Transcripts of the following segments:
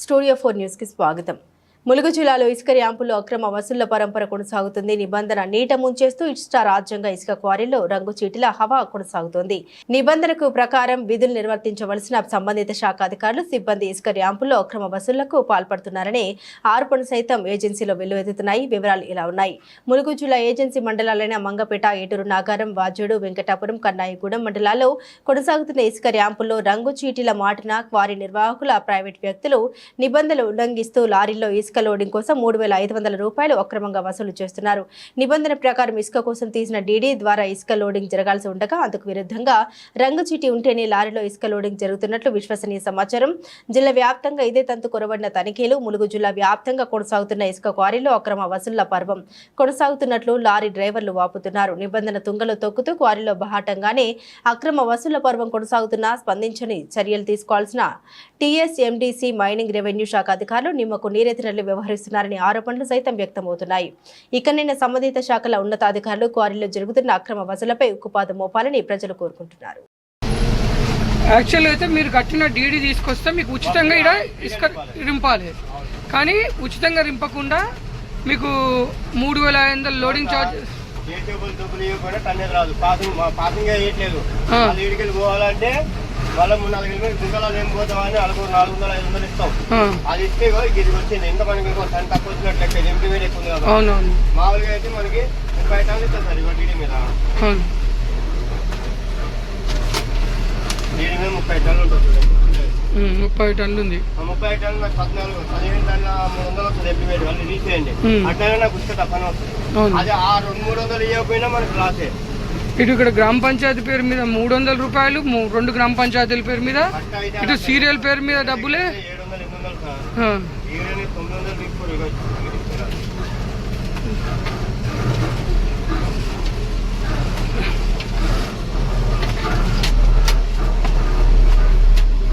Studio 4 news కి స్వాగతం. ములుగు జిల్లాలో ఇసుక ర్యాంపుల్లో అక్రమ వసూళ్ల పరంపర కొనసాగుతుంది. నిబంధన నీట ముంచేస్తూ ఇష్ట రాజ్యంగా ఇసుక క్వారీల్లో రంగు చీటిల హవా కొనసాగుతోంది. నిబంధనకు ప్రకారం విధులు నిర్వర్తించవలసిన సంబంధిత శాఖ అధికారులు సిబ్బంది ఇసుక ర్యాంపుల్లో అక్రమ వసూళ్లకు పాల్పడుతున్నారనే ఆరోపణలు సైతం ఏజెన్సీలో వెల్లువెత్తుతున్నాయి. వివరాలు ఇలా ఉన్నాయి. ములుగు జిల్లా ఏజెన్సీ మండలాలైన మంగపేట, ఏటూరు నాగారం, వాజేడు, వెంకటాపురం, కన్నాయిగూడెం మండలాల్లో కొనసాగుతున్న ఇసుక ర్యాంపుల్లో రంగు చీటీల మాటన క్వారీ నిర్వాహకుల ప్రైవేట్ వ్యక్తులు నిబంధనలు ఉల్లంఘిస్తూ లారీల్లో ఇసుక లోడింగ్ కోసం 3,500 రూపాయలు అక్రమంగా వసూలు చేస్తున్నారు. నిబంధన ప్రకారం ఇసుక కోసం తీసిన డీడీ ద్వారా ఇసుక లోడింగ్ జరగాల్సి ఉండగా అందుకు విరుద్ధంగా రంగు చీటీ ఉంటేనే లారీలో ఇసుక లోడింగ్ జరుగుతున్నట్లు విశ్వసనీయ సమాచారం. జిల్లా వ్యాప్తంగా ఇదే తంతు కొరవడిన తనిఖీలు. ములుగు జిల్లా వ్యాప్తంగా కొనసాగుతున్న ఇసుక క్వారీలో అక్రమ వసూళ్ల పర్వం కొనసాగుతున్నట్లు లారీ డ్రైవర్లు వాపుతున్నారు. నిబంధన తుంగలో తొక్కుతూ క్వారీలో బహాటంగానే అక్రమ వసూళ్ల పర్వం కొనసాగుతున్నా స్పందించని చర్యలు తీసుకోవాల్సిన టీఎస్ఎండీసీ మైనింగ్ రెవెన్యూ శాఖ అధికారులు నిమ్మకు నీరెత్తినట్లు వ్యవహరిస్తున్నారని ఆరోపణలు సైతం వ్యక్తమవుతున్నాయి. ఇకనైనా సంబంధిత శాఖల ఉన్నతాధికారులు క్వారీలో జరుగుతున్న అక్రమ వసూలపై ఉక్కుపాదం మోపాలని ప్రజలు కోరుకుంటున్నారు. యాక్చువల్ అయితే మీరు కట్టిన డీడీ తీసుకొస్తే మీకు ఉచితంగా ఇక్కడ ఇసుక రింపాలి, కానీ ఉచితంగా రింపకుండా మీకు 3,500 లోడింగ్ ఛార్జ్ పోవాలంటే వాళ్ళ 3-4 కిలోమీటర్లు దిగాలని ఏం పోతామని వాళ్ళకు 400-500 ఇస్తాం. అది ఇస్తే ఇది వచ్చింది. ఎంత మనకి తను తక్కువ వచ్చినట్లయితే ఎంపీ వేలు ఎక్కువ ఉంది కదా. మామూలుగా అయితే మనకి 30 టన్నులు ఇస్తాం సార్ ఇవాళ డీడీ మీద. డీడీ మీద 30 టన్నులు ఉంటుంది. 30 టన్నులు ఉంది. 30 టన్నులు నాకు 14, 15 టన్నుల 300 వస్తుంది ఎంపీ వేలు. వాళ్ళు తీసేయండి. అట్లనే నాకు ఇస్తే పని వస్తుంది. అది ఆ 200-300 ఇవ్వకపోయినా మనకు లాసే. ఇటు ఇక్కడ గ్రామ పంచాయతీ పేరు మీద 300 రూపాయలు, 2 గ్రామ పంచాయతీల పేరు మీద, ఇటు సీరియల్ పేరు మీద డబ్బులే.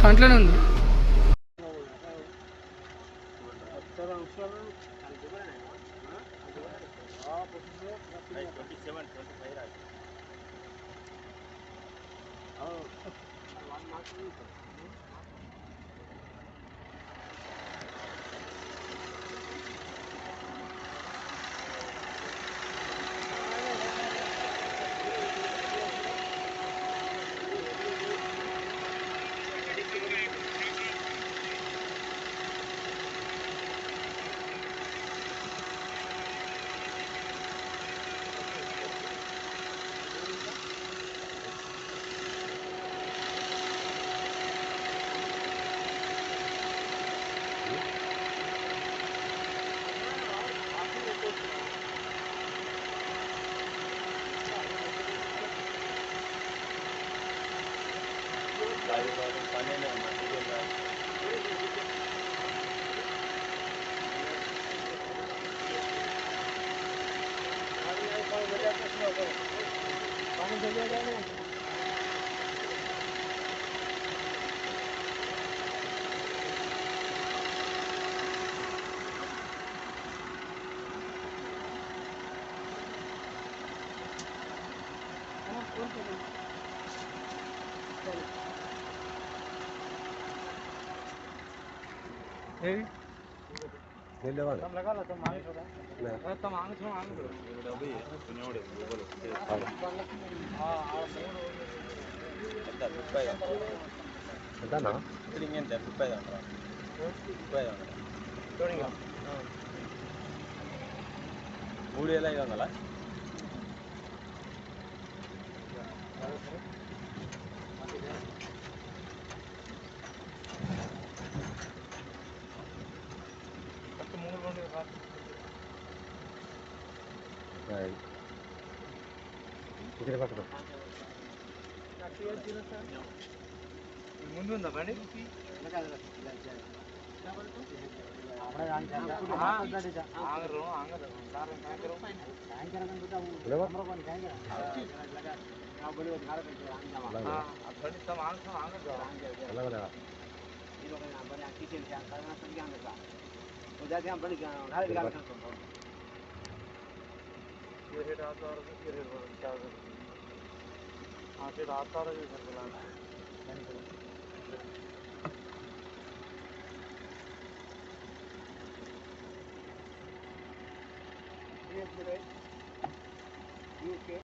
దాంట్లోనే ఉంది. ముందు ఉందా బండి? యూకే